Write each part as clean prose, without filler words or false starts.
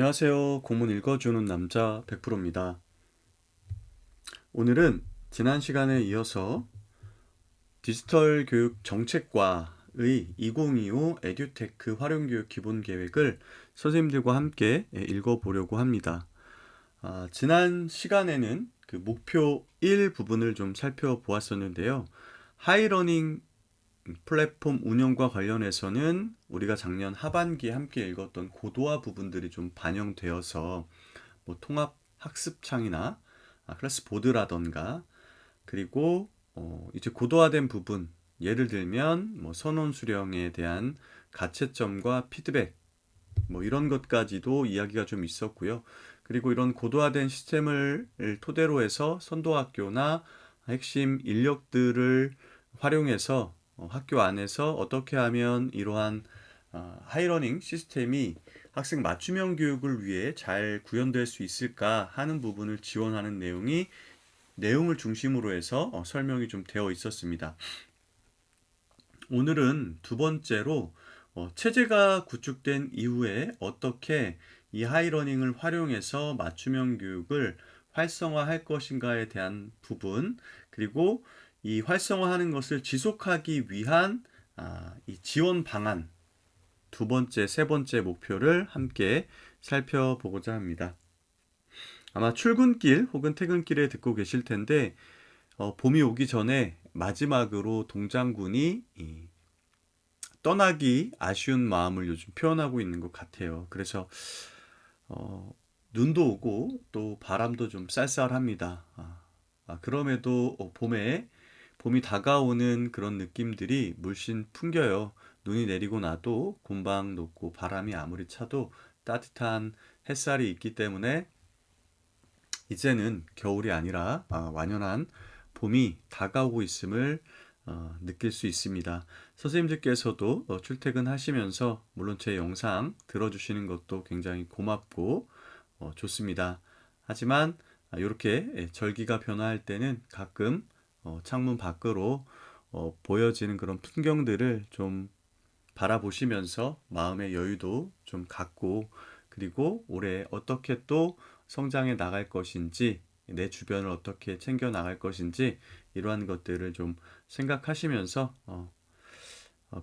안녕하세요. 공문 읽어주는 남자 100%입니다. 오늘은 지난 시간에 이어서 디지털 교육 정책과의 2025 에듀테크 활용교육 기본계획을 선생님들과 함께 읽어보려고 합니다. 지난 시간에는 그 목표 1 부분을 좀 살펴보았었는데요. 하이러닝 플랫폼 운영과 관련해서는 우리가 작년 하반기에 함께 읽었던 고도화 부분들이 좀 반영되어서 뭐 통합 학습창이나 클래스 보드라던가 그리고 이제 고도화된 부분 예를 들면 뭐 선원 수령에 대한 가채점과 피드백 뭐 이런 것까지도 이야기가 좀 있었고요. 그리고 이런 고도화된 시스템을 토대로 해서 선도학교나 핵심 인력들을 활용해서 학교 안에서 어떻게 하면 이러한 하이러닝 시스템이 학생 맞춤형 교육을 위해 잘 구현될 수 있을까 하는 부분을 지원하는 내용을 중심으로 해서 설명이 좀 되어 있었습니다. 오늘은 두 번째로 체제가 구축된 이후에 어떻게 이 하이러닝을 활용해서 맞춤형 교육을 활성화할 것인가에 대한 부분, 그리고 이 활성화하는 것을 지속하기 위한 이 지원 방안 두 번째, 세 번째 목표를 함께 살펴보고자 합니다. 아마 출근길 혹은 퇴근길에 듣고 계실 텐데 봄이 오기 전에 마지막으로 동장군이 떠나기 아쉬운 마음을 요즘 표현하고 있는 것 같아요. 그래서 눈도 오고 또 바람도 좀 쌀쌀합니다. 그럼에도 봄이 다가오는 그런 느낌들이 물씬 풍겨요. 눈이 내리고 나도 곰방 녹고 바람이 아무리 차도 따뜻한 햇살이 있기 때문에 이제는 겨울이 아니라 완연한 봄이 다가오고 있음을 느낄 수 있습니다. 선생님들께서도 출퇴근하시면서 물론 제 영상 들어주시는 것도 굉장히 고맙고 좋습니다. 하지만 이렇게 절기가 변화할 때는 가끔 창문 밖으로 보여지는 그런 풍경들을 좀 바라보시면서 마음의 여유도 좀 갖고 그리고 올해 어떻게 또 성장해 나갈 것인지 내 주변을 어떻게 챙겨 나갈 것인지 이러한 것들을 좀 생각하시면서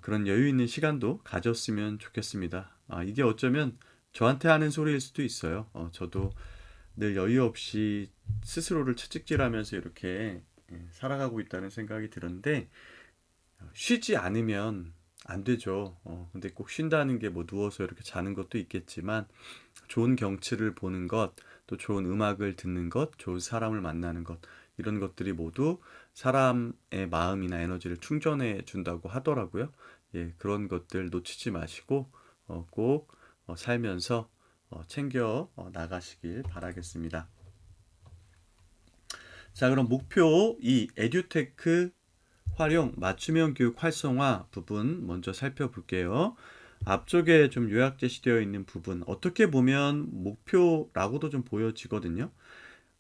그런 여유 있는 시간도 가졌으면 좋겠습니다. 이게 어쩌면 저한테 하는 소리일 수도 있어요. 저도 늘 여유 없이 스스로를 채찍질하면서 이렇게 살아가고 있다는 생각이 드는데 쉬지 않으면 안 되죠. 근데 꼭 쉰다는 게 뭐 누워서 이렇게 자는 것도 있겠지만 좋은 경치를 보는 것, 또 좋은 음악을 듣는 것, 좋은 사람을 만나는 것, 이런 것들이 모두 사람의 마음이나 에너지를 충전해 준다고 하더라고요. 예, 그런 것들 놓치지 마시고 꼭 살면서 챙겨 나가시길 바라겠습니다. 자, 그럼 목표 이 에듀테크 활용 맞춤형 교육 활성화 부분 먼저 살펴볼게요. 앞쪽에 좀 요약 제시되어 있는 부분 어떻게 보면 목표라고도 좀 보여지거든요.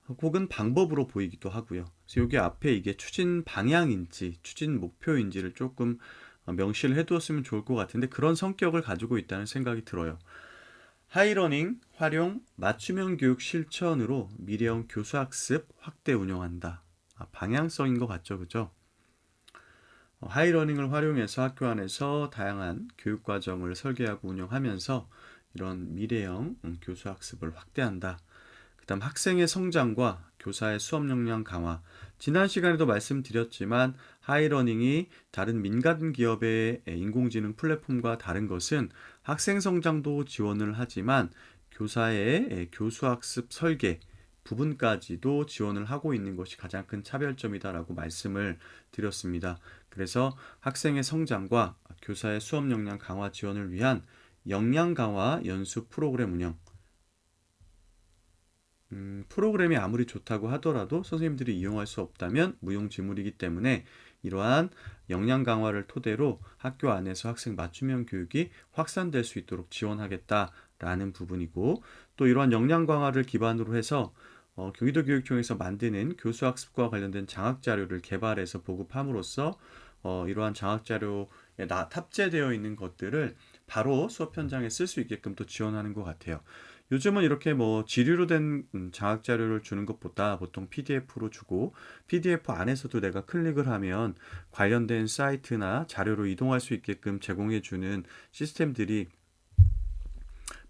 혹은 방법으로 보이기도 하고요. 그래서 여기 앞에 이게 추진 방향인지 추진 목표인지를 조금 명시를 해두었으면 좋을 것 같은데 그런 성격을 가지고 있다는 생각이 들어요. 하이러닝 활용 맞춤형 교육 실천으로 미래형 교수학습 확대 운영한다. 방향성인 것 같죠, 그죠? 하이러닝을 활용해서 학교 안에서 다양한 교육과정을 설계하고 운영하면서 이런 미래형 교수학습을 확대한다. 그 다음 학생의 성장과 교사의 수업 역량 강화. 지난 시간에도 말씀드렸지만 하이러닝이 다른 민간 기업의 인공지능 플랫폼과 다른 것은 학생 성장도 지원을 하지만 교사의 교수학습 설계 부분까지도 지원을 하고 있는 것이 가장 큰 차별점이다라고 말씀을 드렸습니다. 그래서 학생의 성장과 교사의 수업 역량 강화 지원을 위한 역량 강화 연수 프로그램 운영. 프로그램이 아무리 좋다고 하더라도 선생님들이 이용할 수 없다면 무용지물이기 때문에 이러한 역량 강화를 토대로 학교 안에서 학생 맞춤형 교육이 확산될 수 있도록 지원하겠다라는 부분이고 또 이러한 역량 강화를 기반으로 해서 경기도 교육청에서 만드는 교수학습과 관련된 장학자료를 개발해서 보급함으로써 이러한 장학자료에 탑재되어 있는 것들을 바로 수업 현장에 쓸 수 있게끔 또 지원하는 것 같아요. 요즘은 이렇게 뭐 지류로 된 장학 자료를 주는 것보다 보통 PDF로 주고 PDF 안에서도 내가 클릭을 하면 관련된 사이트나 자료로 이동할 수 있게끔 제공해 주는 시스템들이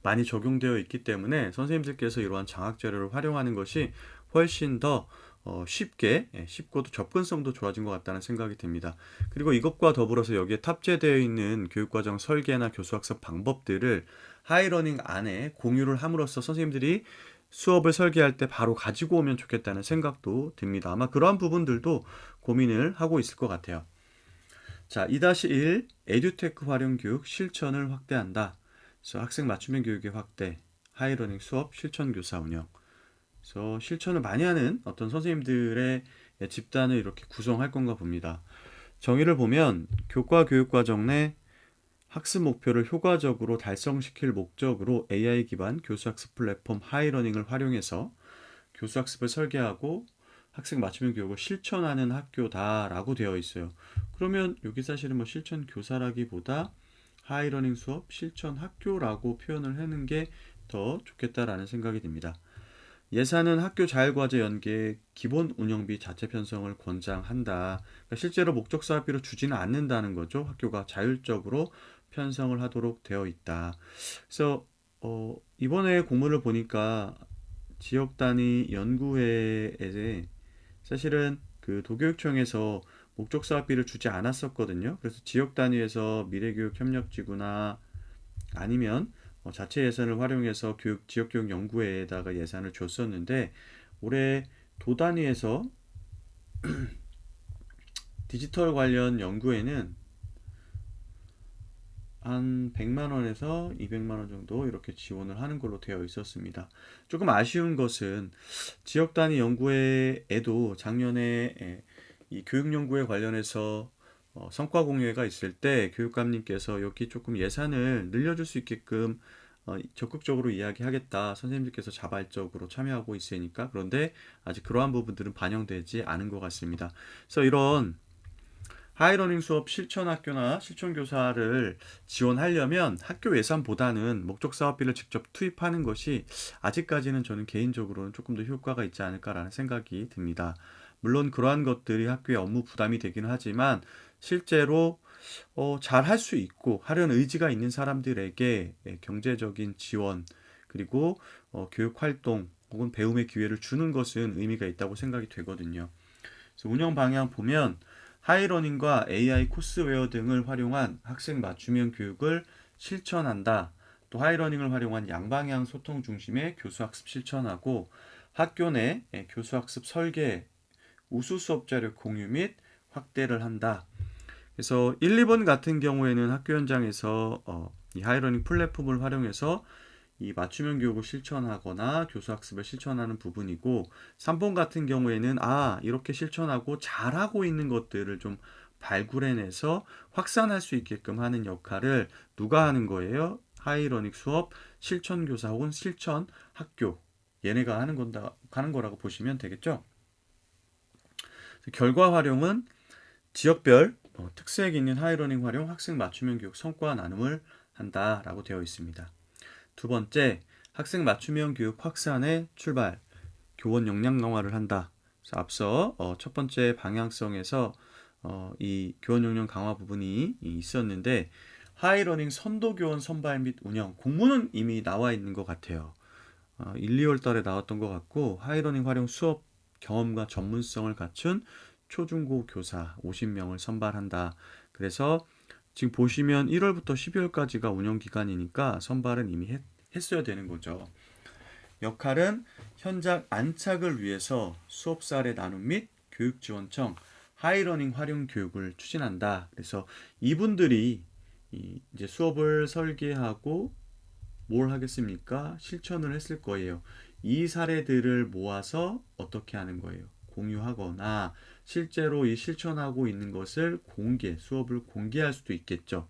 많이 적용되어 있기 때문에 선생님들께서 이러한 장학 자료를 활용하는 것이 훨씬 더 쉽게 쉽고도 접근성도 좋아진 것 같다는 생각이 듭니다. 그리고 이것과 더불어서 여기에 탑재되어 있는 교육과정 설계나 교수학습 방법들을 하이러닝 안에 공유를 함으로써 선생님들이 수업을 설계할 때 바로 가지고 오면 좋겠다는 생각도 듭니다. 아마 그러한 부분들도 고민을 하고 있을 것 같아요. 자, 2-1 에듀테크 활용 교육 실천을 확대한다. 그래서 학생 맞춤형 교육의 확대, 하이러닝 수업 실천 교사 운영. 그래서 실천을 많이 하는 어떤 선생님들의 집단을 이렇게 구성할 건가 봅니다. 정의를 보면 교과 교육 과정 내 학습 목표를 효과적으로 달성시킬 목적으로 AI 기반 교수학습 플랫폼 하이러닝을 활용해서 교수학습을 설계하고 학생 맞춤형 교육을 실천하는 학교다라고 되어 있어요. 그러면 여기 사실은 뭐 실천 교사라기보다 하이러닝 수업 실천 학교라고 표현을 하는 게 더 좋겠다라는 생각이 듭니다. 예산은 학교 자율과제 연계 기본 운영비 자체 편성을 권장한다. 그러니까 실제로 목적 사업비로 주지는 않는다는 거죠. 학교가 자율적으로 편성을 하도록 되어 있다. 그래서 이번에 공문을 보니까 지역 단위 연구회에 사실은 그 도교육청에서 목적 사업비를 주지 않았었거든요. 그래서 지역 단위에서 미래교육 협력지구나 아니면 자체 예산을 활용해서 지역교육 연구회에다가 예산을 줬었는데 올해 도 단위에서 디지털 관련 연구에는 한 100만 원에서 200만 원 정도 이렇게 지원을 하는 걸로 되어 있었습니다. 조금 아쉬운 것은 지역 단위 연구회에도 작년에 이 교육 연구에 관련해서 성과 공유회가 있을 때 교육감님께서 여기 조금 예산을 늘려줄 수 있게끔 적극적으로 이야기하겠다. 선생님들께서 자발적으로 참여하고 있으니까. 그런데 아직 그러한 부분들은 반영되지 않은 것 같습니다. 그래서 이런 하이러닝 수업 실천 학교나 실천 교사를 지원하려면 학교 예산보다는 목적 사업비를 직접 투입하는 것이 아직까지는 저는 개인적으로는 조금 더 효과가 있지 않을까라는 생각이 듭니다. 물론 그러한 것들이 학교의 업무 부담이 되긴 하지만 실제로 잘 할 수 있고 하려는 의지가 있는 사람들에게 경제적인 지원 그리고 교육 활동 혹은 배움의 기회를 주는 것은 의미가 있다고 생각이 되거든요. 그래서 운영 방향 보면 하이러닝과 AI 코스웨어 등을 활용한 학생 맞춤형 교육을 실천한다. 또 하이러닝을 활용한 양방향 소통 중심의 교수학습 실천하고 학교 내 교수학습 설계, 우수 수업 자료 공유 및 확대를 한다. 그래서 1, 2번 같은 경우에는 학교 현장에서 이 하이러닝 플랫폼을 활용해서 이 맞춤형 교육을 실천하거나 교수학습을 실천하는 부분이고 3번 같은 경우에는 이렇게 실천하고 잘하고 있는 것들을 좀 발굴해내서 확산할 수 있게끔 하는 역할을 누가 하는 거예요? 하이러닝 수업 실천 교사 혹은 실천 학교 얘네가 하는 거라고 보시면 되겠죠. 결과 활용은 지역별 특색 있는 하이러닝 활용 학생 맞춤형 교육 성과 나눔을 한다라고 되어 있습니다. 두 번째, 학생 맞춤형 교육 확산의 출발, 교원 역량 강화를 한다. 그래서 앞서 첫 번째 방향성에서 이 교원 역량 강화 부분이 있었는데 하이러닝 선도 교원 선발 및 운영 공문은 이미 나와 있는 것 같아요. 1, 2월 달에 나왔던 것 같고 하이러닝 활용 수업 경험과 전문성을 갖춘 초중고 교사 50명을 선발한다. 그래서 지금 보시면 1월부터 12월까지가 운영 기간이니까 선발은 이미 했어야 되는 거죠. 역할은 현장 안착을 위해서 수업 사례 나눔 및 교육지원청 하이러닝 활용 교육을 추진한다. 그래서 이분들이 이제 수업을 설계하고 뭘 하겠습니까? 실천을 했을 거예요. 이 사례들을 모아서 어떻게 하는 거예요? 공유하거나 실제로 이 실천하고 있는 것을 수업을 공개할 수도 있겠죠.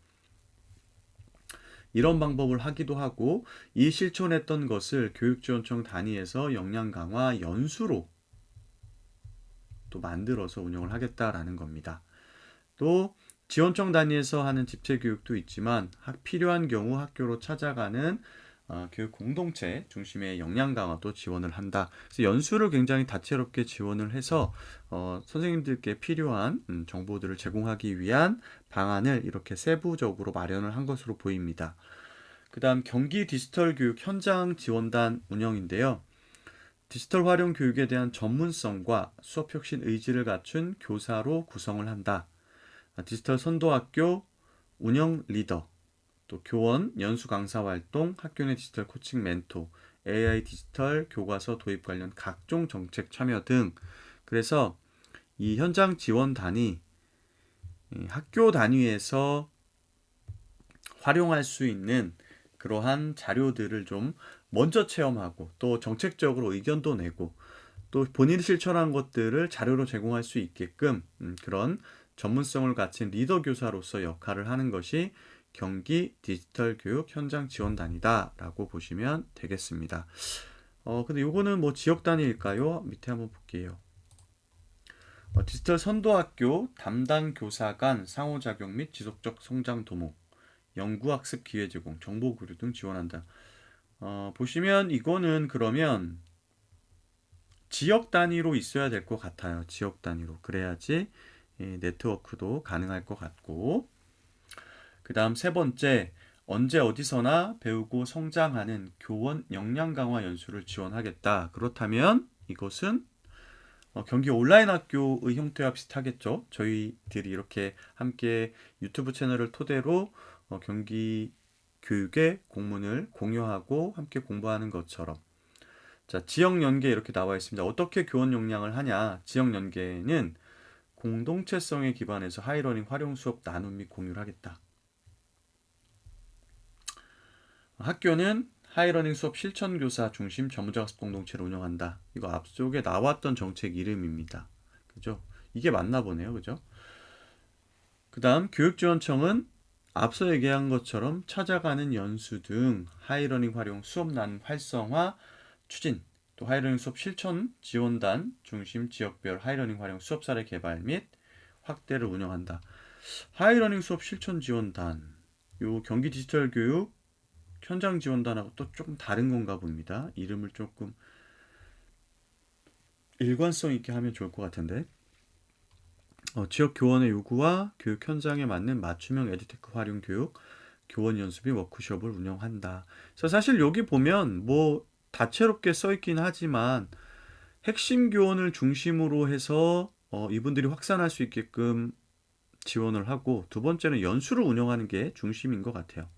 이런 방법을 하기도 하고 이 실천했던 것을 교육지원청 단위에서 역량 강화 연수로 또 만들어서 운영을 하겠다라는 겁니다. 또 지원청 단위에서 하는 집체 교육도 있지만 필요한 경우 학교로 찾아가는 교육 공동체 중심의 역량 강화도 지원을 한다. 그래서 연수를 굉장히 다채롭게 지원을 해서 선생님들께 필요한 정보들을 제공하기 위한 방안을 이렇게 세부적으로 마련을 한 것으로 보입니다. 그 다음 경기 디지털 교육 현장 지원단 운영인데요. 디지털 활용 교육에 대한 전문성과 수업 혁신 의지를 갖춘 교사로 구성을 한다. 디지털 선도학교 운영 리더, 또 교원, 연수 강사 활동, 학교 내 디지털 코칭 멘토, AI 디지털 교과서 도입 관련 각종 정책 참여 등. 그래서 이 현장 지원단이 학교 단위에서 활용할 수 있는 그러한 자료들을 좀 먼저 체험하고 또 정책적으로 의견도 내고 또 본인이 실천한 것들을 자료로 제공할 수 있게끔 그런 전문성을 갖춘 리더 교사로서 역할을 하는 것이 경기 디지털 교육 현장 지원단이다 라고 보시면 되겠습니다. 근데 요거는 뭐 지역 단위일까요? 밑에 한번 볼게요. 디지털 선도학교 담당 교사 간 상호작용 및 지속적 성장 도모, 연구학습 기회 제공, 정보 교류 등 지원한다. 보시면 이거는 그러면 지역 단위로 있어야 될 것 같아요. 지역 단위로. 그래야지 네트워크도 가능할 것 같고. 그 다음 세 번째, 언제 어디서나 배우고 성장하는 교원 역량 강화 연수를 지원하겠다. 그렇다면 이것은 경기 온라인 학교의 형태와 비슷하겠죠. 저희들이 이렇게 함께 유튜브 채널을 토대로 경기 교육의 공문을 공유하고 함께 공부하는 것처럼. 자, 지역 연계 이렇게 나와 있습니다. 어떻게 교원 역량을 하냐? 지역 연계는 공동체성에 기반해서 하이러닝 활용 수업 나눔 및 공유를 하겠다. 학교는 하이러닝 수업 실천교사 중심 전문자학습 공동체를 운영한다. 이거 앞쪽에 나왔던 정책 이름입니다. 그죠? 이게 맞나 보네요. 그죠? 그 다음 교육지원청은 앞서 얘기한 것처럼 찾아가는 연수 등 하이러닝 활용 수업 나눔 활성화 추진, 또 하이러닝 수업 실천 지원단 중심 지역별 하이러닝 활용 수업 사례 개발 및 확대를 운영한다. 하이러닝 수업 실천 지원단, 요 경기 디지털 교육 현장 지원단하고 또 조금 다른 건가 봅니다. 이름을 조금 일관성 있게 하면 좋을 것 같은데. 지역 교원의 요구와 교육 현장에 맞는 맞춤형 에듀테크 활용 교육, 교원 연수비 워크숍을 운영한다. 그래서 사실 여기 보면 뭐 다채롭게 써 있긴 하지만 핵심 교원을 중심으로 해서 이분들이 확산할 수 있게끔 지원을 하고, 두 번째는 연수를 운영하는 게 중심인 것 같아요.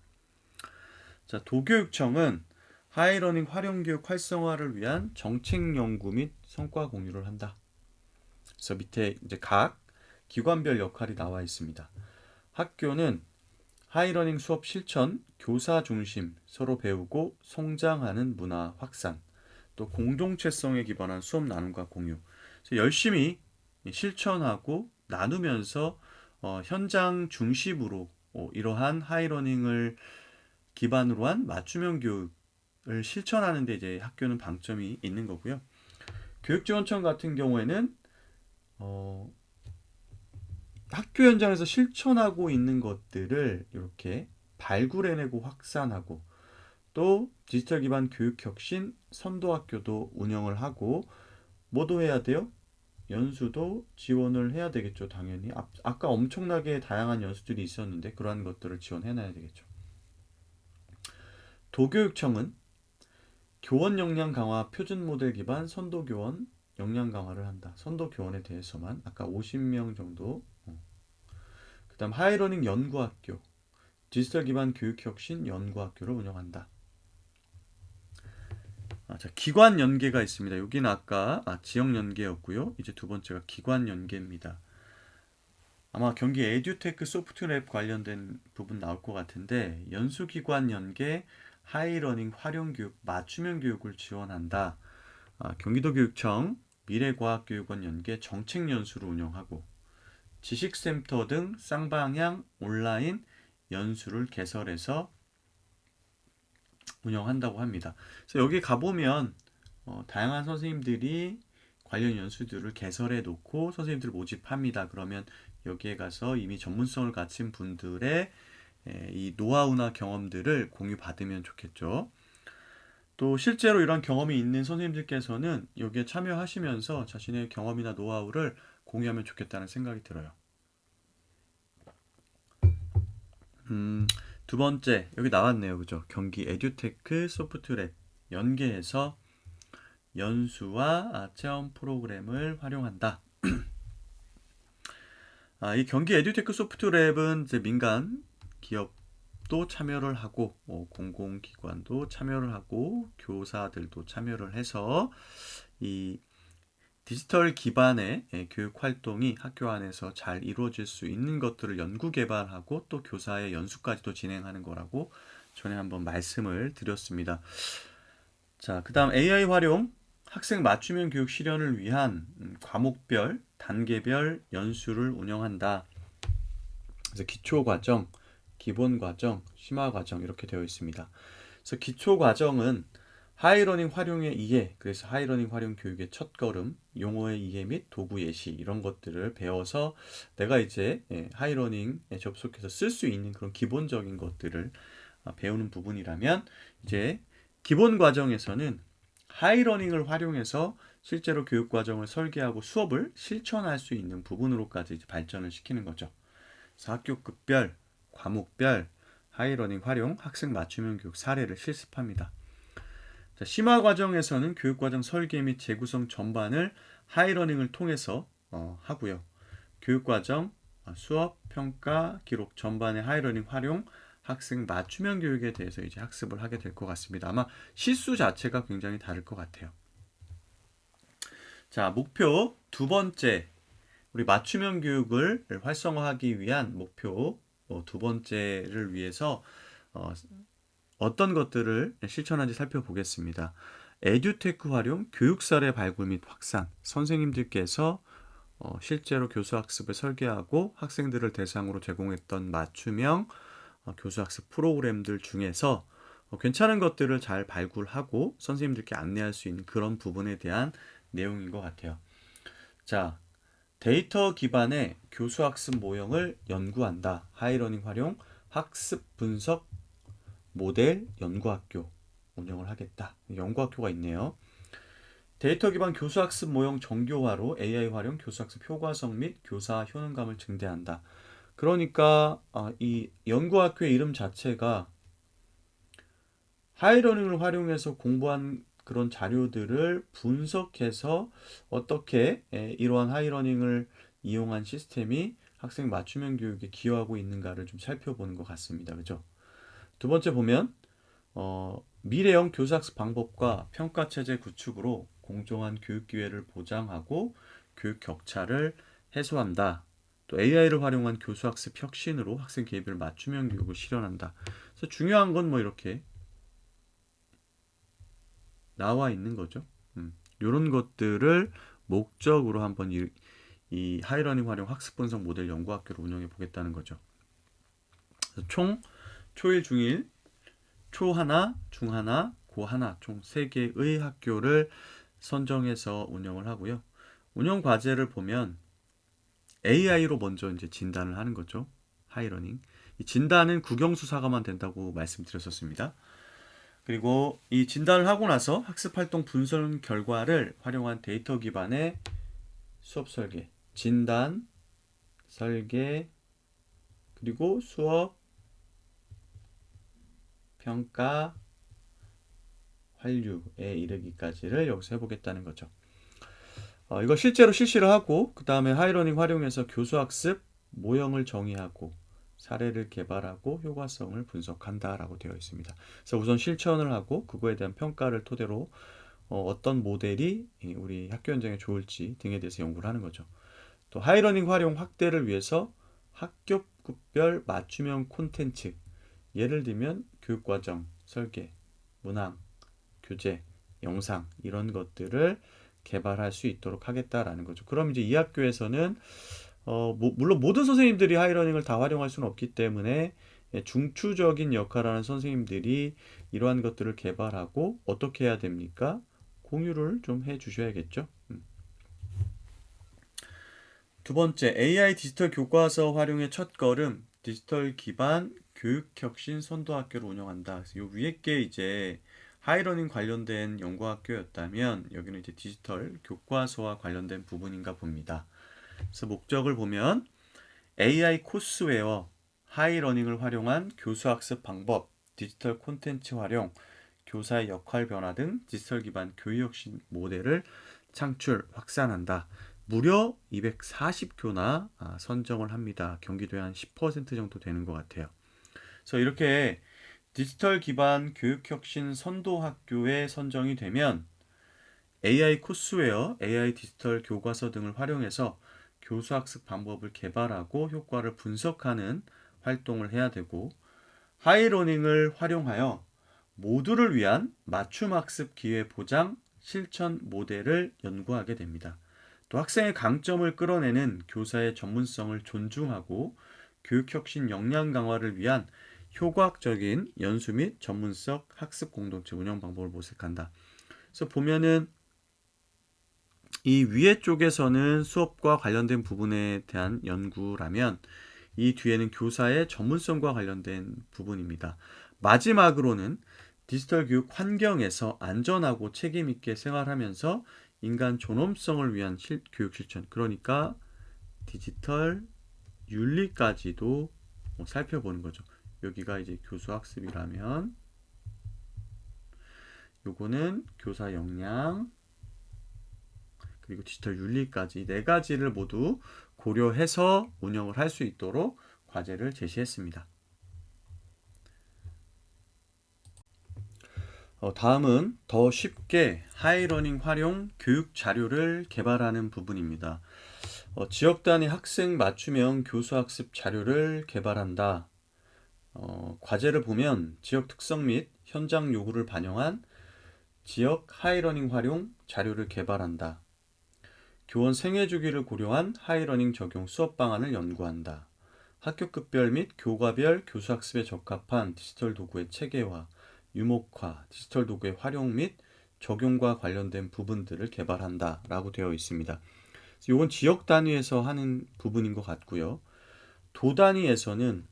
자, 도교육청은 하이러닝 활용교육 활성화를 위한 정책 연구 및 성과 공유를 한다. 그래서 밑에 이제 각 기관별 역할이 나와 있습니다. 학교는 하이러닝 수업 실천, 교사 중심, 서로 배우고 성장하는 문화 확산, 또 공동체성에 기반한 수업 나눔과 공유. 그래서 열심히 실천하고 나누면서 현장 중심으로 이러한 하이러닝을 기반으로 한 맞춤형 교육을 실천하는 데 이제 학교는 방점이 있는 거고요. 교육지원청 같은 경우에는 학교 현장에서 실천하고 있는 것들을 이렇게 발굴해내고 확산하고, 또 디지털 기반 교육 혁신 선도학교도 운영을 하고, 뭐도 해야 돼요? 연수도 지원을 해야 되겠죠. 당연히 아까 엄청나게 다양한 연수들이 있었는데 그러한 것들을 지원해놔야 되겠죠. 도교육청은 교원 역량 강화 표준 모델 기반 선도 교원 역량 강화를 한다. 선도 교원에 대해서만 아까 50명 정도. 그 다음 하이러닝 연구학교, 디지털 기반 교육혁신 연구학교를 운영한다. 자, 기관 연계가 있습니다. 여기는 아까 지역 연계였고요. 이제 두 번째가 기관 연계입니다. 아마 경기 에듀테크 소프트랩 관련된 부분 나올 것 같은데, 연수기관 연계 하이러닝 활용교육 맞춤형 교육을 지원한다. 경기도교육청 미래과학교육원 연계 정책연수를 운영하고, 지식센터 등 쌍방향 온라인 연수를 개설해서 운영한다고 합니다. 그래서 여기 가보면 다양한 선생님들이 관련 연수들을 개설해 놓고 선생님들을 모집합니다. 그러면 여기에 가서 이미 전문성을 갖춘 분들의 이 노하우나 경험들을 공유받으면 좋겠죠. 또 실제로 이런 경험이 있는 선생님들께서는 여기에 참여하시면서 자신의 경험이나 노하우를 공유하면 좋겠다는 생각이 들어요. 음, 두 번째, 여기 나왔네요. 그죠? 경기 에듀테크 소프트랩 연계해서 연수와 체험 프로그램을 활용한다. 이 경기 에듀테크 소프트랩은 이제 민간 기업도 참여를 하고 공공기관도 참여를 하고 교사들도 참여를 해서 이 디지털 기반의 교육 활동이 학교 안에서 잘 이루어질 수 있는 것들을 연구 개발하고 또 교사의 연수까지도 진행하는 거라고 전에 한번 말씀을 드렸습니다. 자, 그다음 AI 활용 학생 맞춤형 교육 실현을 위한 과목별, 단계별 연수를 운영한다. 그래서 기초 과정, 기본 과정, 심화 과정 이렇게 되어 있습니다. 그래서 기초 과정은 하이러닝 활용의 이해, 그래서 하이러닝 활용 교육의 첫걸음, 용어의 이해 및 도구 예시 이런 것들을 배워서 내가 이제 하이러닝에 접속해서 쓸 수 있는 그런 기본적인 것들을 배우는 부분이라면 이제 기본 과정에서는 하이러닝을 활용해서 실제로 교육 과정을 설계하고 수업을 실천할 수 있는 부분으로까지 이제 발전을 시키는 거죠. 그래서 학교급별, 과목별 하이러닝 활용 학생 맞춤형 교육 사례를 실습합니다. 자, 심화 과정에서는 교육과정 설계 및 재구성 전반을 하이러닝을 통해서 하고요. 교육과정, 수업, 평가, 기록 전반의 하이러닝 활용, 학생 맞춤형 교육에 대해서 이제 학습을 하게 될 것 같습니다. 아마 시수 자체가 굉장히 다를 것 같아요. 자, 목표 두 번째, 우리 맞춤형 교육을 활성화하기 위한 목표 두 번째를 위해서 어떤 것들을 실천하는지 살펴보겠습니다. 에듀테크 활용, 교육 사례 발굴 및 확산, 선생님들께서 실제로 교수학습을 설계하고 학생들을 대상으로 제공했던 맞춤형 교수학습 프로그램들 중에서 괜찮은 것들을 잘 발굴하고 선생님들께 안내할 수 있는 그런 부분에 대한 내용인 것 같아요. 자, 데이터 기반의 교수학습 모형을 연구한다. 하이러닝 활용, 학습 분석 모델 연구학교 운영을 하겠다. 연구학교가 있네요. 데이터 기반 교수학습 모형 정교화로 AI 활용 교수학습 효과성 및 교사 효능감을 증대한다. 그러니까 이 연구학교의 이름 자체가 하이러닝을 활용해서 공부한 그런 자료들을 분석해서 어떻게 이러한 하이러닝을 이용한 시스템이 학생 맞춤형 교육에 기여하고 있는가를 좀 살펴보는 것 같습니다. 그죠? 두 번째 보면 미래형 교사학습 방법과 평가 체제 구축으로 공정한 교육 기회를 보장하고 교육 격차를 해소한다. 또 AI를 활용한 교수학습 혁신으로 학생 개별 맞춤형 교육을 실현한다. 그래서 중요한 건 뭐 이렇게 나와 있는 거죠. 이런 것들을 목적으로 한번 이 하이러닝 활용 학습 분석 모델 연구학교를 운영해 보겠다는 거죠. 총 초일 중일 초 하나, 중 하나, 고 하나 총 3개의 학교를 선정해서 운영을 하고요. 운영 과제를 보면 AI로 먼저 이제 진단을 하는 거죠. 하이러닝. 이 진단은 국영수사가만 된다고 말씀드렸었습니다. 그리고 이 진단을 하고 나서 학습 활동 분석 결과를 활용한 데이터 기반의 수업 설계, 진단, 설계, 그리고 수업, 평가, 환류에 이르기까지를 여기서 해보겠다는 거죠. 이거 실제로 실시를 하고 그 다음에 하이러닝 활용해서 교수학습 모형을 정의하고 사례를 개발하고 효과성을 분석한다라고 되어 있습니다. 그래서 우선 실천을 하고 그거에 대한 평가를 토대로 어떤 모델이 우리 학교 현장에 좋을지 등에 대해서 연구를 하는 거죠. 또 하이러닝 활용 확대를 위해서 학교급별 맞춤형 콘텐츠, 예를 들면 교육과정, 설계, 문항, 교재, 영상 이런 것들을 개발할 수 있도록 하겠다라는 거죠. 그럼 이제 이 학교에서는 물론 모든 선생님들이 하이러닝을 다 활용할 수는 없기 때문에 중추적인 역할을 하는 선생님들이 이러한 것들을 개발하고 어떻게 해야 됩니까? 공유를 좀 해주셔야겠죠. 두 번째, AI 디지털 교과서 활용의 첫걸음, 디지털 기반 교육혁신 선도학교를 운영한다. 그래서 요 위에 게 이제 하이러닝 관련된 연구학교였다면 여기는 이제 디지털 교과서와 관련된 부분인가 봅니다. 그래서 목적을 보면 AI 코스웨어, 하이러닝을 활용한 교수학습 방법, 디지털 콘텐츠 활용, 교사의 역할 변화 등 디지털 기반 교육혁신 모델을 창출, 확산한다. 무려 240교나 선정을 합니다. 경기도의 한 10% 정도 되는 것 같아요. 그래서 이렇게 디지털 기반 교육혁신 선도 학교에 선정이 되면 AI 코스웨어, AI 디지털 교과서 등을 활용해서 교수학습 방법을 개발하고 효과를 분석하는 활동을 해야 되고, 하이러닝을 활용하여 모두를 위한 맞춤 학습 기회 보장 실천 모델을 연구하게 됩니다. 또 학생의 강점을 끌어내는 교사의 전문성을 존중하고 교육혁신 역량 강화를 위한 효과적인 연수 및 전문성 학습 공동체 운영 방법을 모색한다. 그래서 보면은 이 위에 쪽에서는 수업과 관련된 부분에 대한 연구라면 이 뒤에는 교사의 전문성과 관련된 부분입니다. 마지막으로는 디지털 교육 환경에서 안전하고 책임 있게 생활하면서 인간 존엄성을 위한 교육 실천, 그러니까 디지털 윤리까지도 살펴보는 거죠. 여기가 이제 교수 학습이라면 요거는 교사 역량 그리고 디지털 윤리까지 네 가지를 모두 고려해서 운영을 할 수 있도록 과제를 제시했습니다. 다음은 더 쉽게 하이러닝 활용 교육 자료를 개발하는 부분입니다. 지역 단위 학생 맞춤형 교수학습 자료를 개발한다. 과제를 보면 지역 특성 및 현장 요구를 반영한 지역 하이러닝 활용 자료를 개발한다. 교원 생애 주기를 고려한 하이러닝 적용 수업 방안을 연구한다. 학교급별 및 교과별 교수학습에 적합한 디지털 도구의 체계화, 유목화, 디지털 도구의 활용 및 적용과 관련된 부분들을 개발한다 라고 되어 있습니다. 이건 지역 단위에서 하는 부분인 것 같고요. 도 단위에서는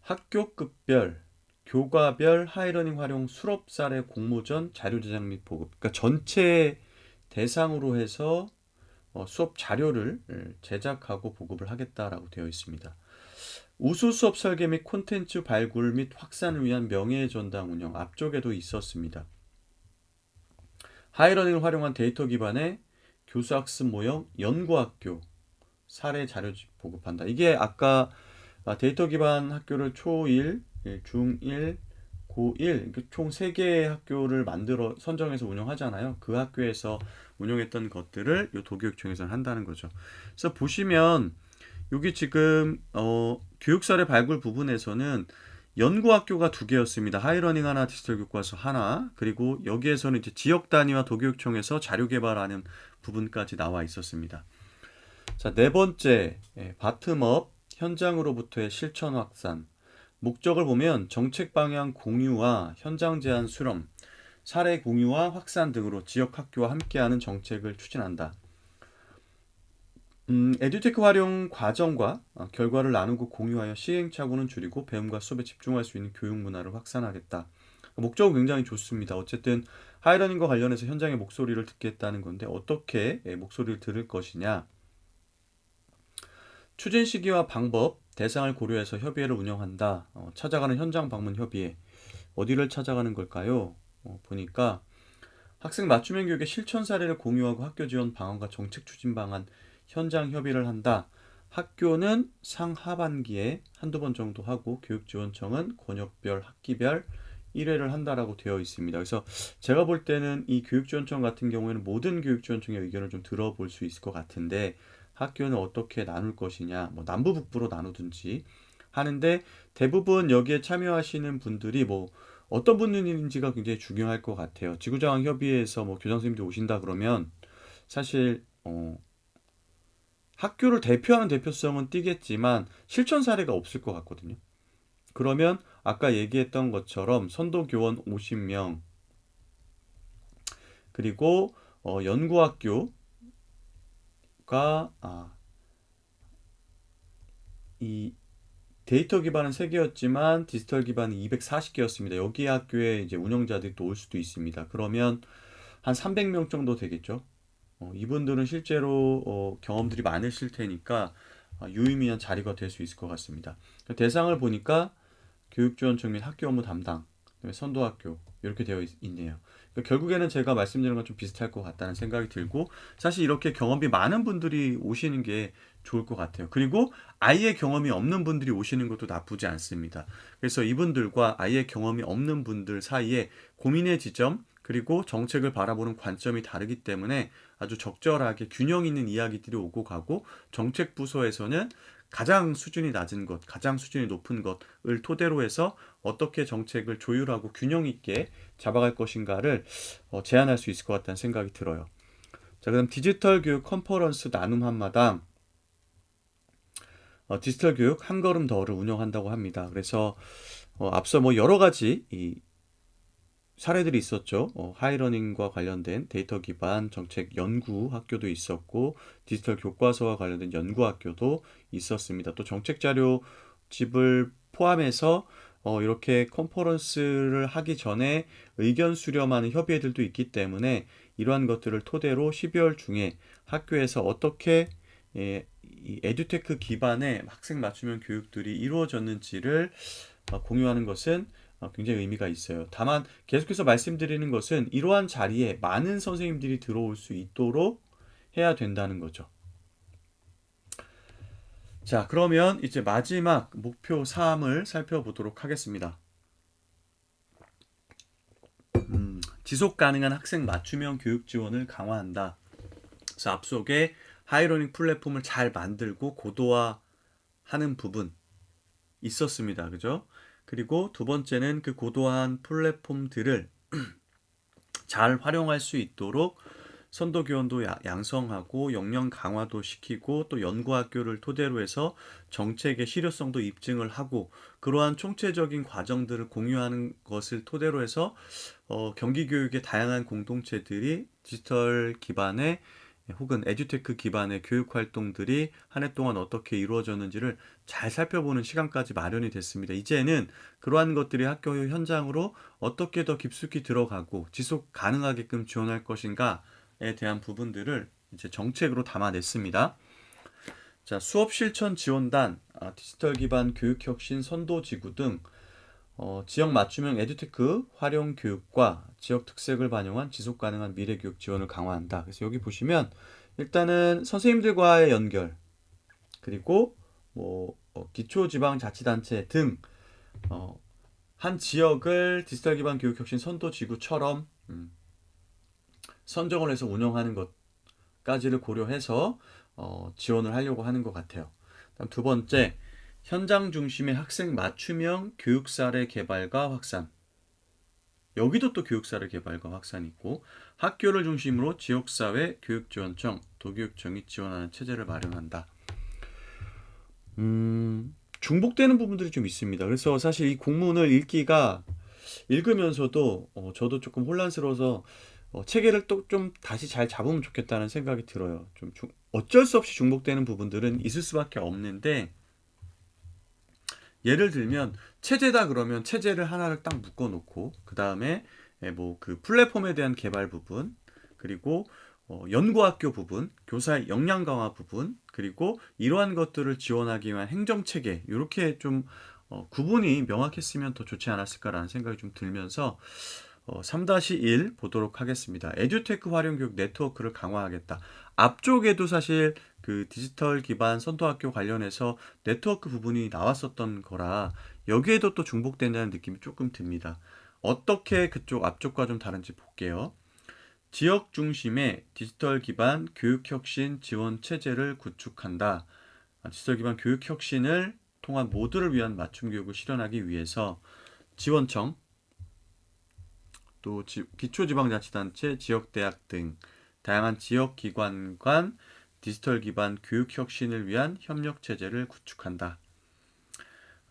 학교급별, 교과별 하이러닝 활용 수업 사례 공모전 자료 제작 및 보급, 그러니까 전체 대상으로 해서 수업 자료를 제작하고 보급을 하겠다라고 되어 있습니다. 우수 수업 설계 및 콘텐츠 발굴 및 확산을 위한 명예의 전당 운영 앞쪽에도 있었습니다. 하이러닝을 활용한 데이터 기반의 교수학습 모형 연구학교 사례 자료 보급한다. 이게 아까 데이터 기반 학교를 초1, 중1, 고1 총 3개의 학교를 만들어 선정해서 운영하잖아요. 그 학교에서 운영했던 것들을 이 도교육청에서는 한다는 거죠. 그래서 보시면 여기 지금 교육사례 발굴 부분에서는 연구학교가 2개였습니다. 하이러닝 하나, 디지털 교과서 하나. 그리고 여기에서는 이제 지역 단위와 도교육청에서 자료 개발하는 부분까지 나와 있었습니다. 자, 네 번째, 바텀업 현장으로부터의 실천 확산. 목적을 보면 정책 방향 공유와 현장 제안 수렴, 사례 공유와 확산 등으로 지역 학교와 함께하는 정책을 추진한다. 에듀테크 활용 과정과 결과를 나누고 공유하여 시행착오는 줄이고 배움과 수업에 집중할 수 있는 교육 문화를 확산하겠다. 목적은 굉장히 좋습니다. 어쨌든 하이러닝과 관련해서 현장의 목소리를 듣겠다는 건데 어떻게 목소리를 들을 것이냐. 추진 시기와 방법, 대상을 고려해서 협의회를 운영한다. 찾아가는 현장 방문 협의회. 어디를 찾아가는 걸까요? 보니까 학생 맞춤형 교육의 실천 사례를 공유하고 학교 지원 방안과 정책 추진 방안 현장 협의를 한다. 학교는 상하반기에 한두 번 정도 하고 교육지원청은 권역별 학기별 1회를 한다라고 되어 있습니다. 그래서 제가 볼 때는 이 교육지원청 같은 경우에는 모든 교육지원청의 의견을 좀 들어볼 수 있을 것 같은데 학교는 어떻게 나눌 것이냐, 뭐 남부 북부로 나누든지 하는데 대부분 여기에 참여하시는 분들이 뭐 어떤 분들인지가 굉장히 중요할 것 같아요. 지구장학 협의회에서 뭐 교장 선생님들 오신다 그러면 사실 학교를 대표하는 대표성은 띄겠지만 실천 사례가 없을 것 같거든요. 그러면 아까 얘기했던 것처럼 선도교원 50명 그리고 연구학교가 이 데이터 기반은 3개였지만 디지털 기반은 240개였습니다. 여기 학교에 이제 운영자들이 또 올 수도 있습니다. 그러면 한 300명 정도 되겠죠. 이분들은 실제로 경험들이 많으실 테니까 유의미한 자리가 될 수 있을 것 같습니다. 대상을 보니까 교육지원청 및 학교 업무 담당, 그다음에 선도학교 이렇게 되어 있네요. 그러니까 결국에는 제가 말씀드린 건 좀 비슷할 것 같다는 생각이 들고, 사실 이렇게 경험이 많은 분들이 오시는 게 좋을 것 같아요. 그리고 아예 경험이 없는 분들이 오시는 것도 나쁘지 않습니다. 그래서 이분들과 아예 경험이 없는 분들 사이에 고민의 지점, 그리고 정책을 바라보는 관점이 다르기 때문에 아주 적절하게 균형 있는 이야기들이 오고 가고, 정책 부서에서는 가장 수준이 낮은 것, 가장 수준이 높은 것을 토대로 해서 어떻게 정책을 조율하고 균형 있게 잡아갈 것인가를 제안할 수 있을 것 같다는 생각이 들어요. 자, 그다음 디지털 교육 컨퍼런스 나눔 한마당, 디지털 교육 한 걸음 더를 운영한다고 합니다. 그래서 앞서 뭐 여러 가지 이 사례들이 있었죠. 하이러닝과 관련된 데이터 기반 정책 연구 학교도 있었고, 디지털 교과서와 관련된 연구 학교도 있었습니다. 또 정책 자료 집을 포함해서 이렇게 컨퍼런스를 하기 전에 의견 수렴하는 협의회들도 있기 때문에 이러한 것들을 토대로 12월 중에 학교에서 어떻게 이 에듀테크 기반의 학생 맞춤형 교육들이 이루어졌는지를 공유하는 것은 굉장히 의미가 있어요. 다만 계속해서 말씀드리는 것은 이러한 자리에 많은 선생님들이 들어올 수 있도록 해야 된다는 거죠. 자, 그러면 이제 마지막 목표 3을 살펴보도록 하겠습니다. 지속 가능한 학생 맞춤형 교육 지원을 강화한다. 그래서 앞속에 하이러닝 플랫폼을 잘 만들고 고도화하는 부분 있었습니다. 그죠? 그리고 두 번째는 그 고도화한 플랫폼들을 잘 활용할 수 있도록 선도 교원도 양성하고 역량 강화도 시키고, 또 연구학교를 토대로 해서 정책의 실효성도 입증을 하고, 그러한 총체적인 과정들을 공유하는 것을 토대로 해서 경기교육의 다양한 공동체들이 디지털 기반의 혹은 에듀테크 기반의 교육 활동들이 한 해 동안 어떻게 이루어졌는지를 잘 살펴보는 시간까지 마련이 됐습니다. 이제는 그러한 것들이 학교 현장으로 어떻게 더 깊숙이 들어가고 지속 가능하게끔 지원할 것인가에 대한 부분들을 이제 정책으로 담아냈습니다. 자, 수업 실천 지원단, 디지털 기반 교육 혁신 선도 지구 등 지역 맞춤형 에듀테크 활용 교육과 지역 특색을 반영한 지속 가능한 미래 교육 지원을 강화한다. 그래서 여기 보시면 일단은 선생님들과의 연결, 그리고 뭐 기초지방자치단체 등 한 지역을 디지털 기반 교육 혁신 선도 지구처럼 선정을 해서 운영하는 것까지를 고려해서 지원을 하려고 하는 것 같아요. 다음 두 번째, 현장 중심의 학생 맞춤형 교육 사례 개발과 확산. 여기도 또 교육 사례 개발과 확산이 있고, 학교를 중심으로 지역사회 교육지원청, 도교육청이 지원하는 체제를 마련한다. 중복되는 부분들이 좀 있습니다. 그래서 사실 이 공문을 읽으면서도 저도 조금 혼란스러워서 체계를 또 좀 다시 잘 잡으면 좋겠다는 생각이 들어요. 어쩔 수 없이 중복되는 부분들은 있을 수밖에 없는데, 예를 들면 체제다 그러면 체제를 하나를 딱 묶어 놓고, 그 다음에 뭐 그 플랫폼에 대한 개발 부분, 그리고 연구학교 부분, 교사의 역량 강화 부분, 그리고 이러한 것들을 지원하기 위한 행정체계, 이렇게 좀 구분이 명확했으면 더 좋지 않았을까라는 생각이 좀 들면서 3-1 보도록 하겠습니다. 에듀테크 활용 교육 네트워크를 강화하겠다. 앞쪽에도 사실 그 디지털 기반 선도학교 관련해서 네트워크 부분이 나왔었던 거라 여기에도 또 중복된다는 느낌이 조금 듭니다. 어떻게 그쪽 앞쪽과 좀 다른지 볼게요. 지역 중심의 디지털 기반 교육 혁신 지원 체제를 구축한다. 디지털 기반 교육 혁신을 통한 모두를 위한 맞춤 교육을 실현하기 위해서 지원청, 또 기초지방자치단체, 지역대학 등 다양한 지역기관 간 디지털 기반 교육 혁신을 위한 협력 체제를 구축한다.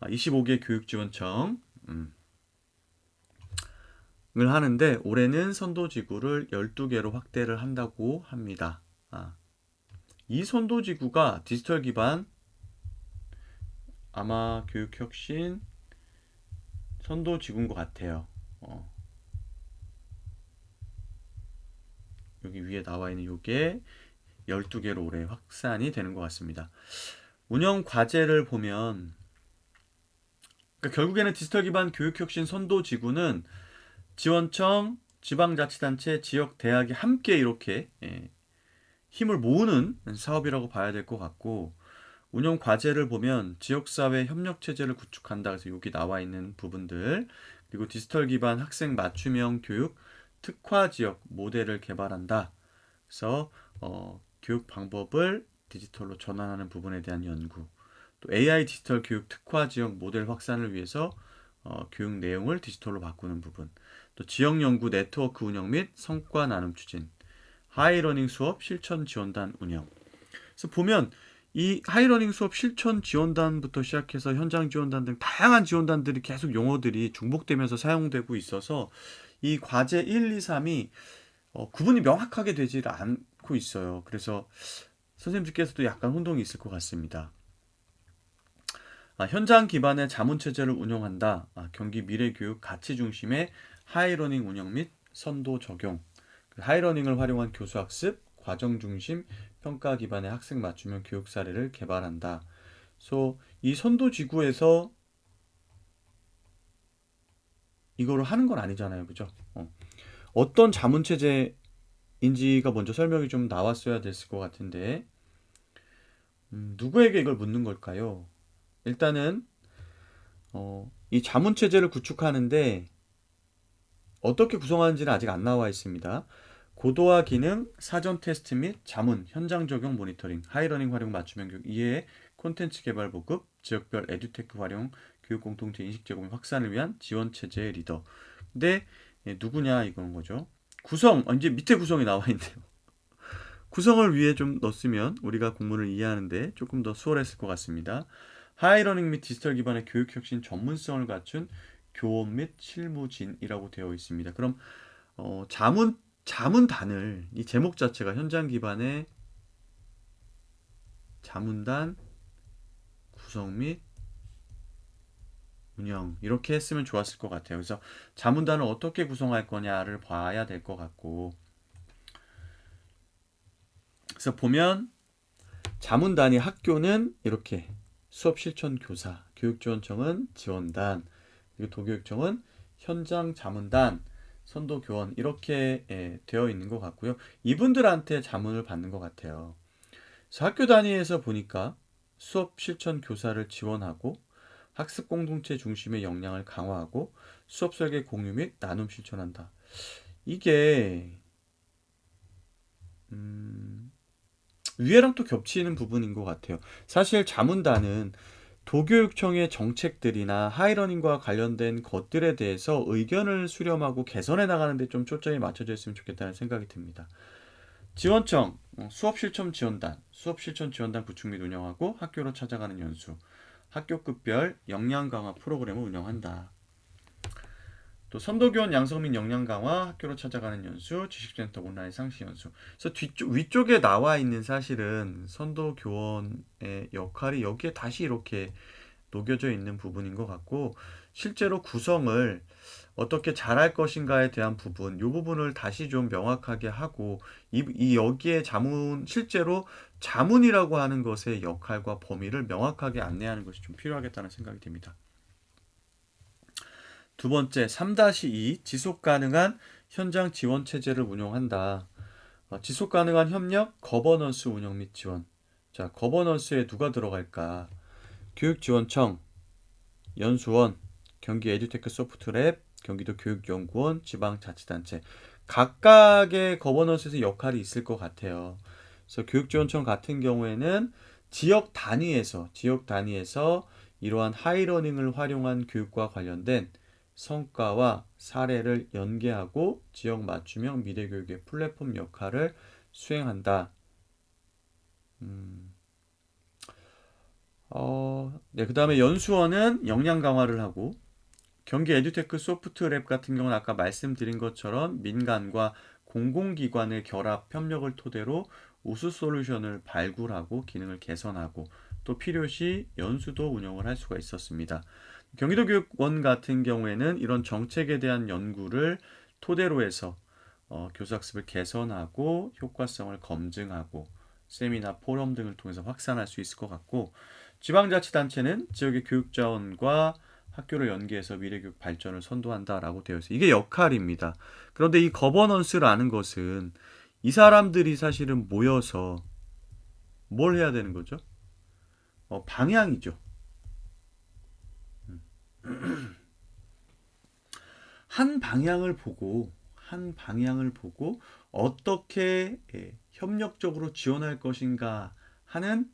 25개 교육지원청 을 하는데 올해는 선도지구를 12개로 확대를 한다고 합니다. 이 선도지구가 디지털 기반 아마 교육혁신 선도지구인 것 같아요. 여기 위에 나와 있는 요게 12개로 올해 확산이 되는 것 같습니다. 운영 과제를 보면 그러니까 결국에는 디지털 기반 교육혁신 선도지구는 지원청, 지방자치단체, 지역 대학이 함께 이렇게 힘을 모으는 사업이라고 봐야 될 것 같고 운영 과제를 보면 지역사회 협력체제를 구축한다. 그래서 여기 나와 있는 부분들 그리고 디지털 기반 학생 맞춤형 교육 특화 지역 모델을 개발한다. 그래서 교육 방법을 디지털로 전환하는 부분에 대한 연구 또 AI 디지털 교육 특화 지역 모델 확산을 위해서 교육 내용을 디지털로 바꾸는 부분 또 지역 연구 네트워크 운영 및 성과 나눔 추진 하이러닝 수업 실천 지원단 운영 그래서 보면 이 하이러닝 수업 실천 지원단부터 시작해서 현장 지원단 등 다양한 지원단들이 계속 용어들이 중복되면서 사용되고 있어서 이 과제 1, 2, 3이 구분이 명확하게 되질 않고 있어요. 그래서 선생님들께서도 약간 혼동이 있을 것 같습니다. 현장 기반의 자문체제를 운영한다. 경기 미래교육 가치 중심의 하이러닝 운영 및 선도 적용 하이러닝을 활용한 교수학습, 과정 중심, 평가 기반의 학생 맞춤형 교육 사례를 개발한다. 그래서 이 선도지구에서 이거를 하는 건 아니잖아요. 그죠? 어떤 자문체제인지가 먼저 설명이 좀 나왔어야 됐을 것 같은데 누구에게 이걸 묻는 걸까요? 일단은 이 자문체제를 구축하는데 어떻게 구성하는지는 아직 안 나와 있습니다. 고도화 기능, 사전 테스트 및 자문, 현장 적용 모니터링, 하이러닝 활용 맞춤형 교육, 이외에 콘텐츠 개발 보급, 지역별 에듀테크 활용, 교육 공동체 인식 제공 확산을 위한 지원 체제의 리더. 근데 누구냐 이건 거죠. 구성, 이제 밑에 구성이 나와 있네요. 구성을 위해 좀 넣었으면 우리가 공문을 이해하는데 조금 더 수월했을 것 같습니다. 하이러닝 및 디지털 기반의 교육 혁신 전문성을 갖춘 교원 및 실무진이라고 되어 있습니다. 그럼 자문단을 이 제목 자체가 현장 기반의 자문단 구성 및 운영 이렇게 했으면 좋았을 것 같아요. 그래서 자문단을 어떻게 구성할 거냐를 봐야 될 것 같고 그래서 보면 자문단이 학교는 이렇게 수업 실천 교사, 교육지원청은 지원단, 그리고 도교육청은 현장 자문단, 선도 교원 이렇게 되어 있는 것 같고요. 이분들한테 자문을 받는 것 같아요. 그래서 학교 단위에서 보니까 수업 실천 교사를 지원하고 학습 공동체 중심의 역량을 강화하고 수업 설계 공유 및 나눔 실천한다. 이게 위에랑 또 겹치는 부분인 것 같아요. 사실 자문단은 도교육청의 정책들이나 하이러닝과 관련된 것들에 대해서 의견을 수렴하고 개선해 나가는데 좀 초점이 맞춰져 있으면 좋겠다는 생각이 듭니다. 지원청, 수업실천 지원단, 수업실천 지원단 구축 및 운영하고 학교로 찾아가는 연수, 학교급별 역량 강화 프로그램을 운영한다. 또 선도교원 양성 및 역량 강화, 학교로 찾아가는 연수, 지식센터 온라인 상시 연수. 그래서 위쪽에 나와 있는 사실은 선도교원의 역할이 여기에 다시 이렇게 녹여져 있는 부분인 것 같고 실제로 구성을 어떻게 잘할 것인가에 대한 부분, 이 부분을 다시 좀 명확하게 하고 여기에 실제로 자문이라고 하는 것의 역할과 범위를 명확하게 안내하는 것이 좀 필요하겠다는 생각이 듭니다. 두 번째, 3-2 지속 가능한 현장 지원 체제를 운영한다. 지속 가능한 협력, 거버넌스 운영 및 지원. 자, 거버넌스에 누가 들어갈까? 교육지원청, 연수원, 경기 에듀테크 소프트랩, 경기도 교육연구원, 지방자치단체. 각각의 거버넌스에서 역할이 있을 것 같아요. 그래서 교육지원청 같은 경우에는 지역 단위에서 이러한 하이러닝을 활용한 교육과 관련된 성과와 사례를 연계하고 지역 맞춤형 미래교육의 플랫폼 역할을 수행한다. 네, 그 다음에 연수원은 역량 강화를 하고 경기 에듀테크 소프트랩 같은 경우는 아까 말씀드린 것처럼 민간과 공공기관의 결합 협력을 토대로 우수 솔루션을 발굴하고 기능을 개선하고 또 필요시 연수도 운영을 할 수가 있었습니다. 경기도교육원 같은 경우에는 이런 정책에 대한 연구를 토대로 해서 교수학습을 개선하고 효과성을 검증하고 세미나, 포럼 등을 통해서 확산할 수 있을 것 같고, 지방자치단체는 지역의 교육자원과 학교를 연계해서 미래교육 발전을 선도한다라고 되어 있어요. 이게 역할입니다. 그런데 이 거버넌스라는 것은 이 사람들이 사실은 모여서 뭘 해야 되는 거죠? 방향이죠. 한 방향을 보고 어떻게 협력적으로 지원할 것인가 하는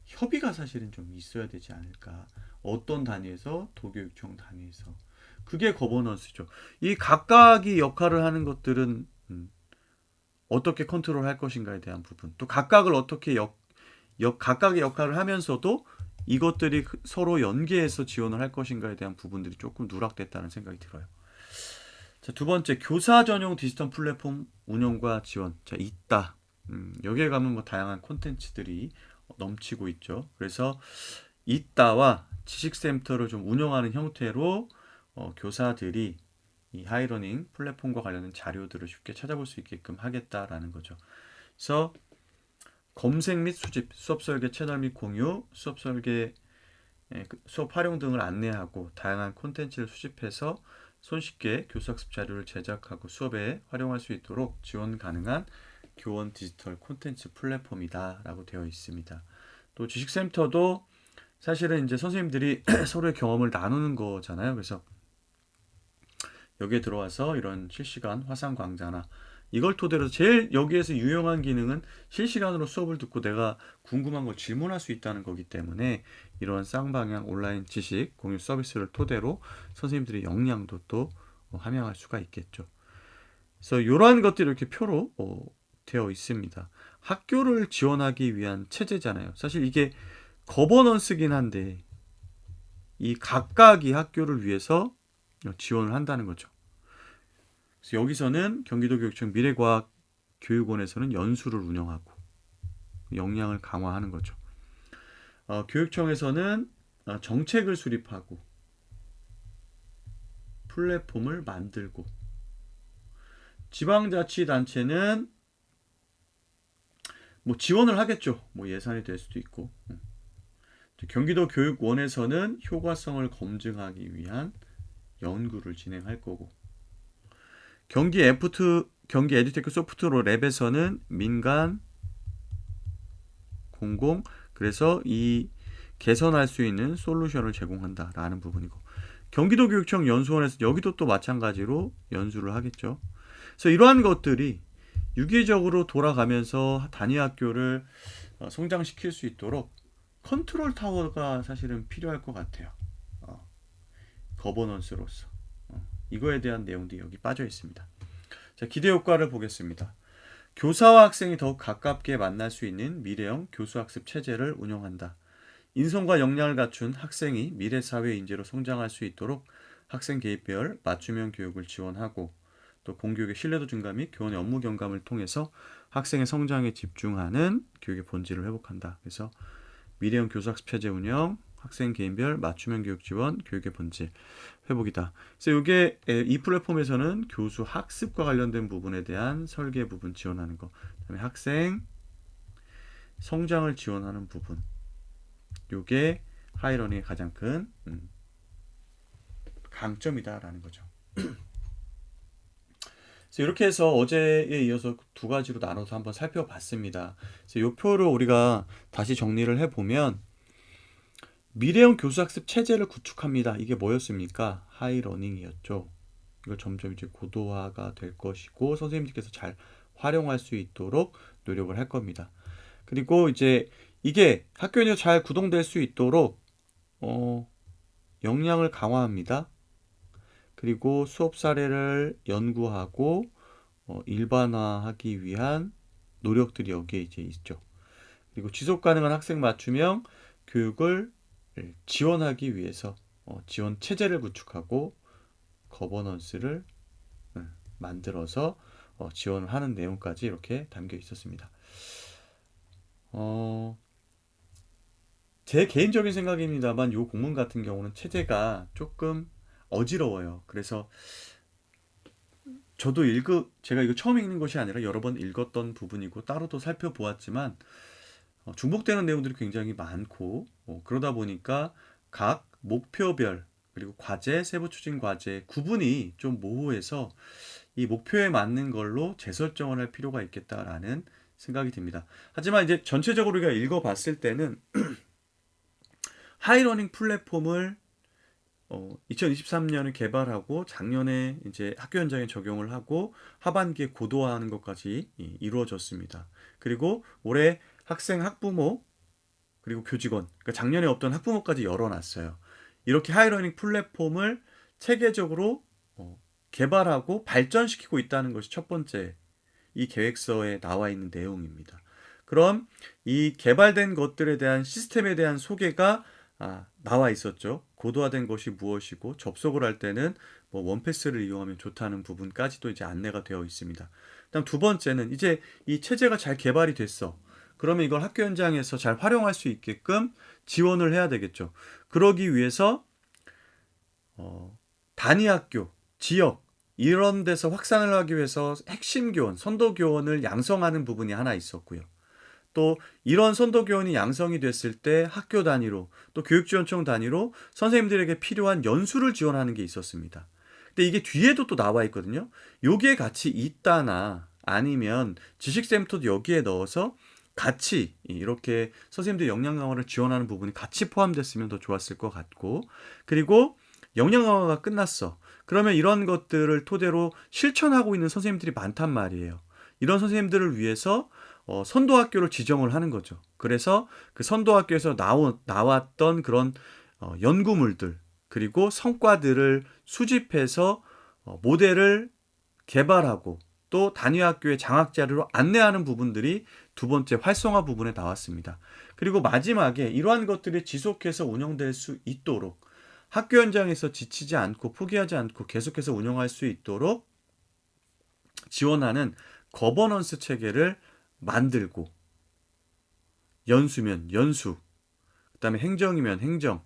협의가 사실은 좀 있어야 되지 않을까. 어떤 단위에서, 도교육청 단위에서. 그게 거버넌스죠. 이 각각이 역할을 하는 것들은 어떻게 컨트롤할 것인가에 대한 부분. 또 각각을 어떻게 각각의 역할을 하면서도 이것들이 서로 연계해서 지원을 할 것인가에 대한 부분들이 조금 누락됐다는 생각이 들어요. 자, 두 번째, 교사 전용 디지털 플랫폼 운영과 지원. 자, 있다. 여기에 가면 뭐 다양한 콘텐츠들이 넘치고 있죠. 그래서 있다와 지식센터를 좀 운영하는 형태로 교사들이 이 하이러닝 플랫폼과 관련된 자료들을 쉽게 찾아볼 수 있게끔 하겠다라는 거죠. 그래서 검색 및 수집, 수업 설계 채널 및 공유, 수업 설계, 수업 활용 등을 안내하고 다양한 콘텐츠를 수집해서 손쉽게 교수학습 자료를 제작하고 수업에 활용할 수 있도록 지원 가능한 교원 디지털 콘텐츠 플랫폼이다라고 되어 있습니다. 또 지식센터도 사실은 이제 선생님들이 서로의 경험을 나누는 거잖아요. 그래서 여기에 들어와서 이런 실시간 화상 강좌나 이걸 토대로 제일 여기에서 유용한 기능은 실시간으로 수업을 듣고 내가 궁금한 걸 질문할 수 있다는 거기 때문에 이런 쌍방향 온라인 지식 공유 서비스를 토대로 선생님들의 역량도 또 함양할 수가 있겠죠. 그래서 이러한 것들이 이렇게 표로 되어 있습니다. 학교를 지원하기 위한 체제잖아요. 사실 이게 거버넌스긴 한데 이 각각이 학교를 위해서 지원을 한다는 거죠. 그래서 여기서는 경기도교육청 미래과학교육원에서는 연수를 운영하고 역량을 강화하는 거죠. 교육청에서는 정책을 수립하고 플랫폼을 만들고, 지방자치단체는 뭐 지원을 하겠죠. 뭐 예산이 될 수도 있고. 경기도교육원에서는 효과성을 검증하기 위한 연구를 진행할 거고, 경기 에듀테크 소프트로 랩에서는 민간, 공공, 그래서 이 개선할 수 있는 솔루션을 제공한다라는 부분이고, 경기도교육청 연수원에서 여기도 또 마찬가지로 연수를 하겠죠. 그래서 이러한 것들이 유기적으로 돌아가면서 단위 학교를 성장시킬 수 있도록 컨트롤 타워가 사실은 필요할 것 같아요. 거버넌스로서. 이거에 대한 내용들이 여기 빠져 있습니다. 자, 기대 효과를 보겠습니다. 교사와 학생이 더욱 가깝게 만날 수 있는 미래형 교수학습 체제를 운영한다. 인성과 역량을 갖춘 학생이 미래 사회 인재로 성장할 수 있도록 학생 개입별 맞춤형 교육을 지원하고, 또 공교육의 신뢰도 증가 및 교원의 업무 경감을 통해서 학생의 성장에 집중하는 교육의 본질을 회복한다. 그래서 미래형 교수학습 체제 운영, 학생 개인별 맞춤형 교육 지원, 교육의 본질 회복이다. 그래서 이게 이 플랫폼에서는 교수 학습과 관련된 부분에 대한 설계 부분 지원하는 거, 그다음에 학생 성장을 지원하는 부분, 이게 하이러닝의 가장 큰 강점이다라는 거죠. 그래서 이렇게 해서 어제에 이어서 두 가지로 나눠서 한번 살펴봤습니다. 그래서 이 표를 우리가 다시 정리를 해보면, 미래형 교수학습 체제를 구축합니다. 이게 뭐였습니까? 하이러닝이었죠. 이걸 점점 이제 고도화가 될 것이고 선생님들께서 잘 활용할 수 있도록 노력을 할 겁니다. 그리고 이제 이게 학교에 잘 구동될 수 있도록 역량을 강화합니다. 그리고 수업 사례를 연구하고 일반화하기 위한 노력들이 여기에 이제 있죠. 그리고 지속 가능한 학생 맞춤형 교육을 지원하기 위해서 지원 체제를 구축하고 거버넌스를 만들어서 지원을 하는 내용까지 이렇게 담겨 있었습니다. 제 개인적인 생각입니다만 요 공문 같은 경우는 체제가 조금 어지러워요. 그래서 저도 제가 이거 처음 읽는 것이 아니라 여러 번 읽었던 부분이고 따로도 살펴보았지만 중복되는 내용들이 굉장히 많고 그러다 보니까 각 목표별 그리고 과제, 세부 추진 과제 구분이 좀 모호해서 이 목표에 맞는 걸로 재설정을 할 필요가 있겠다라는 생각이 듭니다. 하지만 이제 전체적으로 우리가 읽어봤을 때는 하이러닝 플랫폼을 2023년에 개발하고 작년에 이제 학교 현장에 적용을 하고 하반기에 고도화하는 것까지 이루어졌습니다. 그리고 올해 학생, 학부모 그리고 교직원, 그러니까 작년에 없던 학부모까지 열어놨어요. 이렇게 하이러닝 플랫폼을 체계적으로 개발하고 발전시키고 있다는 것이 첫 번째 이 계획서에 나와 있는 내용입니다. 그럼 이 개발된 것들에 대한 시스템에 대한 소개가 나와 있었죠. 고도화된 것이 무엇이고 접속을 할 때는 뭐 원패스를 이용하면 좋다는 부분까지도 이제 안내가 되어 있습니다. 그다음 두 번째는 이제 이 체제가 잘 개발이 됐어. 그러면 이걸 학교 현장에서 잘 활용할 수 있게끔 지원을 해야 되겠죠. 그러기 위해서 단위 학교, 지역 이런 데서 확산을 하기 위해서 핵심 교원, 선도 교원을 양성하는 부분이 하나 있었고요. 또 이런 선도 교원이 양성이 됐을 때 학교 단위로 또 교육지원청 단위로 선생님들에게 필요한 연수를 지원하는 게 있었습니다. 근데 이게 뒤에도 또 나와 있거든요. 여기에 같이 있다나 아니면 지식센터도 여기에 넣어서 같이 이렇게 선생님들 역량 강화를 지원하는 부분이 같이 포함됐으면 더 좋았을 것 같고, 그리고 역량 강화가 끝났어. 그러면 이런 것들을 토대로 실천하고 있는 선생님들이 많단 말이에요. 이런 선생님들을 위해서 선도학교를 지정을 하는 거죠. 그래서 그 선도학교에서 나왔던 그런 연구물들 그리고 성과들을 수집해서 모델을 개발하고 또 단위학교의 장학자료로 안내하는 부분들이 두 번째 활성화 부분에 나왔습니다. 그리고 마지막에 이러한 것들이 지속해서 운영될 수 있도록 학교 현장에서 지치지 않고 포기하지 않고 계속해서 운영할 수 있도록 지원하는 거버넌스 체계를 만들고, 연수면 연수, 그다음에 행정이면 행정,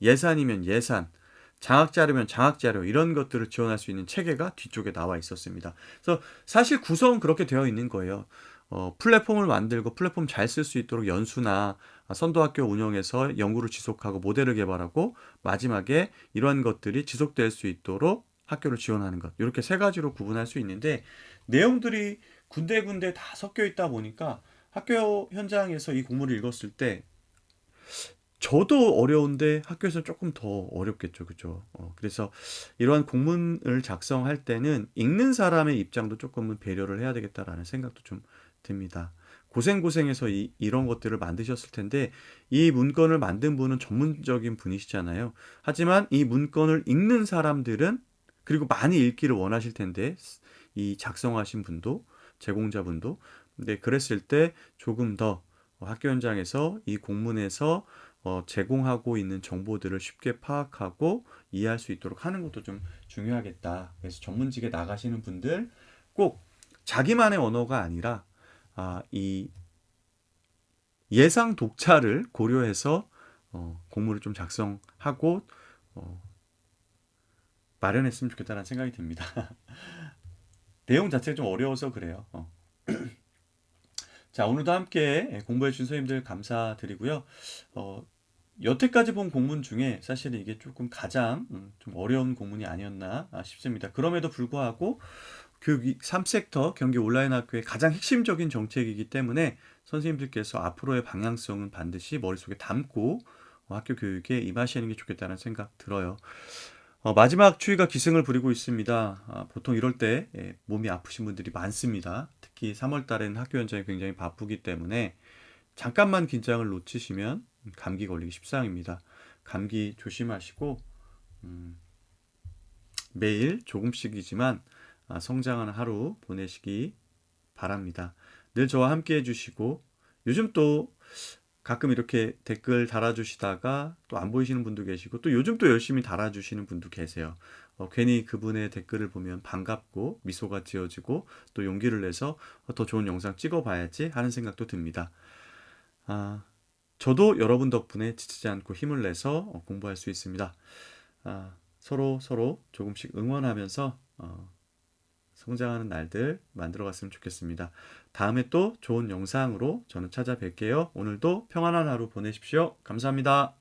예산이면 예산, 장학자료면 장학자료 이런 것들을 지원할 수 있는 체계가 뒤쪽에 나와 있었습니다. 그래서 사실 구성은 그렇게 되어 있는 거예요. 플랫폼을 만들고 플랫폼 잘 쓸 수 있도록 연수나 선도학교 운영에서 연구를 지속하고 모델을 개발하고 마지막에 이러한 것들이 지속될 수 있도록 학교를 지원하는 것. 이렇게 세 가지로 구분할 수 있는데 내용들이 군데군데 다 섞여 있다 보니까 학교 현장에서 이 공문을 읽었을 때 저도 어려운데 학교에서 조금 더 어렵겠죠, 그죠? 그래서 이러한 공문을 작성할 때는 읽는 사람의 입장도 조금은 배려를 해야 되겠다라는 생각도 좀 듭니다. 고생고생해서 이런 것들을 만드셨을 텐데 이 문건을 만든 분은 전문적인 분이시잖아요. 하지만 이 문건을 읽는 사람들은 그리고 많이 읽기를 원하실 텐데 이 작성하신 분도 제공자분도 근데 그랬을 때 조금 더 학교 현장에서 이 공문에서 제공하고 있는 정보들을 쉽게 파악하고 이해할 수 있도록 하는 것도 좀 중요하겠다. 그래서 전문직에 나가시는 분들 꼭 자기만의 언어가 아니라 이 예상 독자를 고려해서 공문을 좀 작성하고 마련했으면 좋겠다는 생각이 듭니다. 내용 자체가 좀 어려워서 그래요. 자, 오늘도 함께 공부해 주신 선생님들 감사드리고요. 여태까지 본 공문 중에 사실 이게 조금 가장 좀 어려운 공문이 아니었나 싶습니다. 그럼에도 불구하고 교육 3섹터 경기 온라인 학교의 가장 핵심적인 정책이기 때문에 선생님들께서 앞으로의 방향성은 반드시 머릿속에 담고 학교 교육에 임하시는 게 좋겠다는 생각 들어요. 마지막 추위가 기승을 부리고 있습니다. 보통 이럴 때 몸이 아프신 분들이 많습니다. 특히 3월 달에는 학교 현장이 굉장히 바쁘기 때문에 잠깐만 긴장을 놓치시면 감기 걸리기 십상입니다. 감기 조심하시고 매일 조금씩이지만 성장하는 하루 보내시기 바랍니다. 늘 저와 함께 해주시고 요즘 또 가끔 이렇게 댓글 달아주시다가 또 안 보이시는 분도 계시고 또 요즘 또 열심히 달아주시는 분도 계세요. 괜히 그분의 댓글을 보면 반갑고 미소가 지어지고 또 용기를 내서 더 좋은 영상 찍어봐야지 하는 생각도 듭니다. 아, 저도 여러분 덕분에 지치지 않고 힘을 내서 공부할 수 있습니다. 서로 조금씩 응원하면서 성장하는 날들 만들어 갔으면 좋겠습니다. 다음에 또 좋은 영상으로 저는 찾아뵐게요. 오늘도 평안한 하루 보내십시오. 감사합니다.